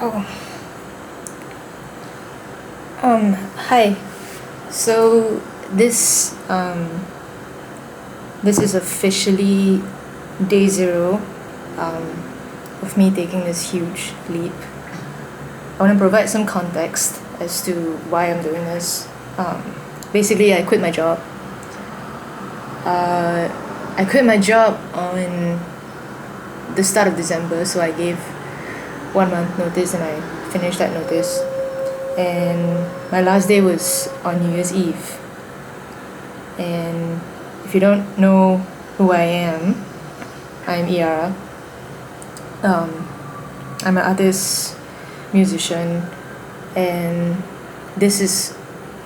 Oh, hi. So this this is officially day zero um, of me taking this huge leap. I want to provide some context as to why I'm doing this. Basically, I quit my job. Uh, I quit my job on the start of December, so I gave 1 month notice and I finished that notice. And my last day was on New Year's Eve. And if you don't know who I am, I'm Iara. Um, I'm an artist, musician, and this is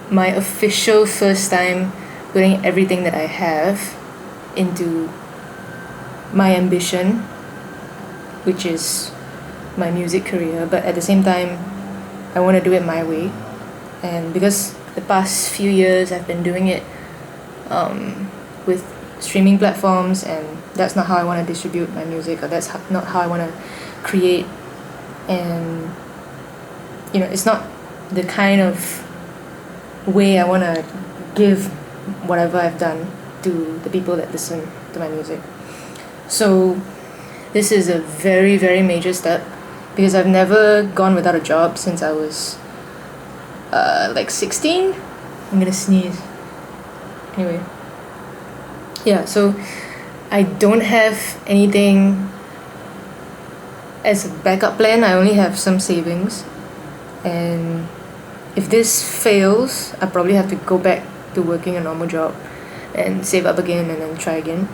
my official first time putting everything that I have into my ambition, which is my music career, but at the same time, I want to do it my way. And because the past few years I've been doing it with streaming platforms, and that's not how I want to distribute my music, or that's not how I want to create. And it's not the kind of way I want to give whatever I've done to the people that listen to my music. So this is a very, very major step because I've never gone without a job since I was like 16. I'm gonna sneeze. Anyway. Yeah, so I don't have anything as a backup plan. I only have some savings. And if this fails, I probably have to go back to working a normal job and save up again and then try again.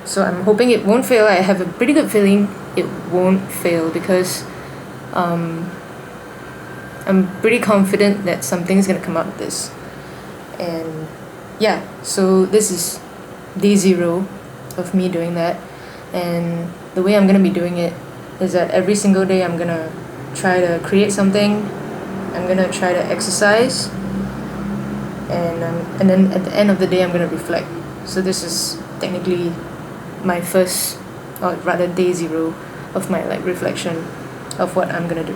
So I'm hoping it won't fail. I have a pretty good feeling it won't fail because I'm pretty confident that something's gonna come out of this. And yeah, so this is day zero of me doing that. And the way I'm gonna be doing it is that every single day I'm gonna try to create something. I'm gonna try to exercise, and then at the end of the day I'm gonna reflect. So this is technically my first, or rather day zero of my reflection of what I'm gonna do.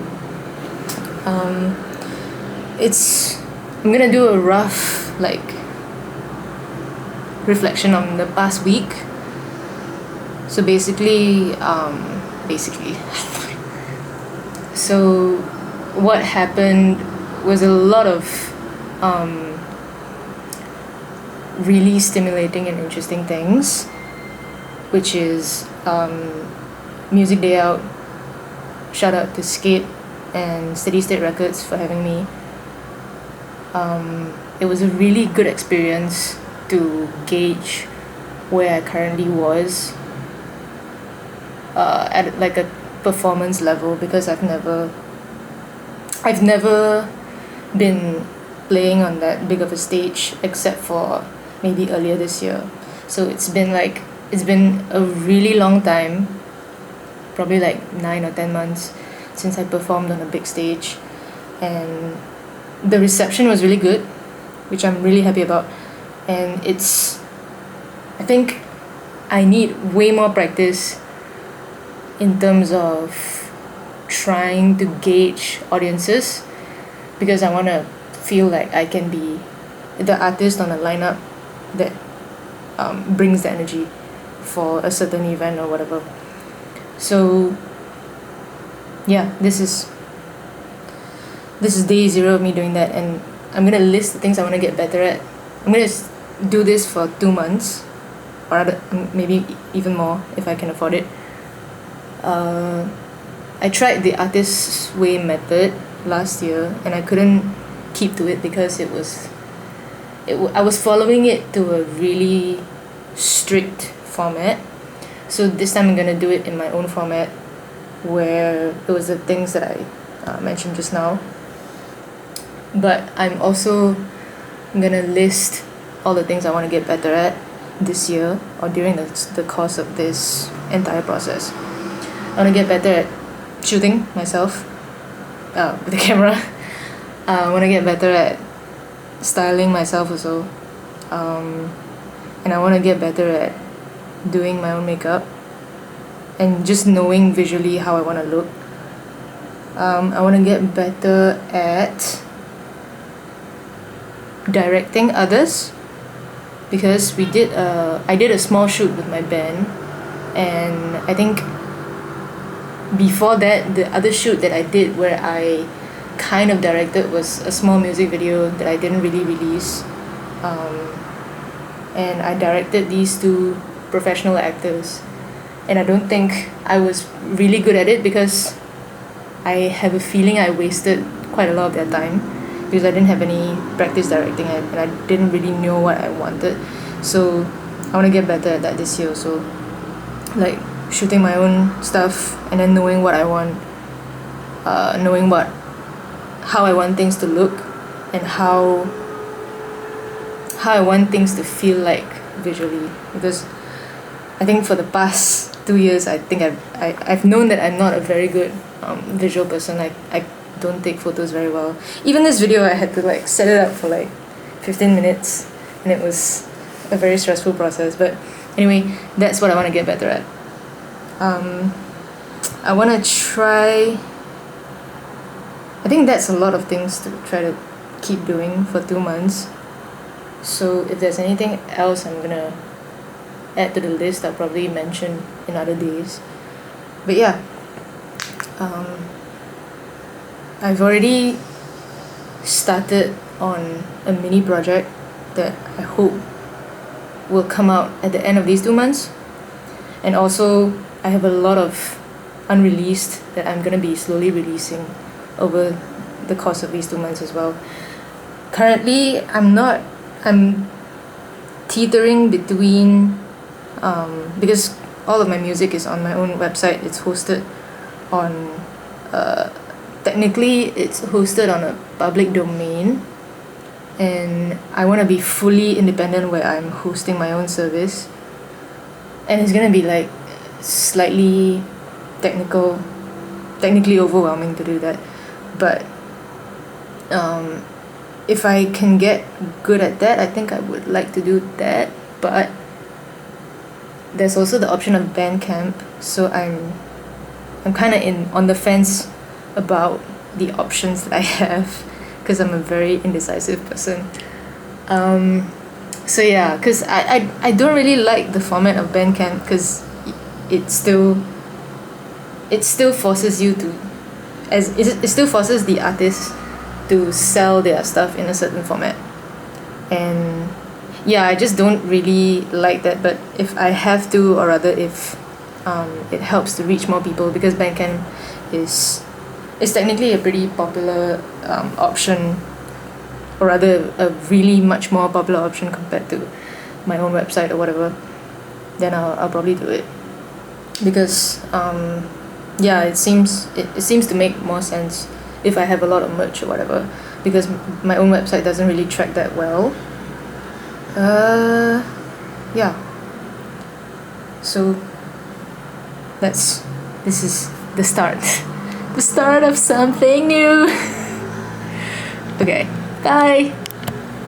It's I'm gonna do a rough reflection on the past week. So basically so what happened was a lot of really stimulating and interesting things, which is Music Day Out. Shout out to Skate and Steady State Records for having me. It was a really good experience to gauge where I currently was at a performance level, because I've never been playing on that big of a stage except for maybe earlier this year. So it's been a really long time, probably 9 or 10 months since I performed on a big stage, and the reception was really good, which I'm really happy about. And I think I need way more practice in terms of trying to gauge audiences, because I want to feel like I can be the artist on a lineup that brings the energy for a certain event or whatever. So yeah, this is day zero of me doing that, and I'm gonna list the things I want to get better at. I'm gonna do this for 2 months, or rather, maybe even more if I can afford it. I tried the Artist's Way method last year, and I couldn't keep to it because I was following it to a really strict format. So this time I'm gonna do it in my own format, where it was the things that I mentioned just now. But I'm also gonna list all the things I want to get better at this year, or during the course of this entire process. I want to get better at shooting myself with the camera. I want to get better at styling myself also. And I want to get better at doing my own makeup and just knowing visually how I want to look. I want to get better at directing others, because I did a small shoot with my band, and I think before that, the other shoot that I did where I kind of directed was a small music video that I didn't really release. And I directed these two professional actors, and I don't think I was really good at it, because I have a feeling I wasted quite a lot of their time, because I didn't have any practice directing it, and I didn't really know what I wanted. So I want to get better at that this year also, like shooting my own stuff and then knowing what I want, knowing how I want things to look, and how I want things to feel like visually. Because I think for the past 2 years, I think I've known that I'm not a very good visual person. I don't take photos very well. Even this video, I had to like set it up for like 15 minutes, and it was a very stressful process. But anyway, that's what I want to get better at. I want to try. I think that's a lot of things to try to keep doing for 2 months. So if there's anything else I'm gonna add to the list, I'll probably mention in other days. But yeah, I've already started on a mini project that I hope will come out at the end of these 2 months. And also, I have a lot of unreleased that I'm gonna be slowly releasing over the course of these 2 months as well. Currently, I'm teetering between, because all of my music is on my own website. It's hosted on, technically it's hosted on a public domain, and I want to be fully independent where I'm hosting my own service. And it's gonna be like slightly technically overwhelming to do that, but if I can get good at that, I think I would like to do that. But there's also the option of Bandcamp, so I'm kind of on the fence about the options that I have, because I'm a very indecisive person. So yeah, because I don't really like the format of Bandcamp, because it still forces you to, it still forces the artist to sell their stuff in a certain format. And yeah, I just don't really like that. But if I have to, or rather if it helps to reach more people, because Bandcamp is technically a pretty popular option, or rather a really much more popular option compared to my own website or whatever, then I'll probably do it. Because yeah, it seems to make more sense if I have a lot of merch or whatever, because my own website doesn't really track that well. Yeah. So this is the start. The start of something new. Okay, bye.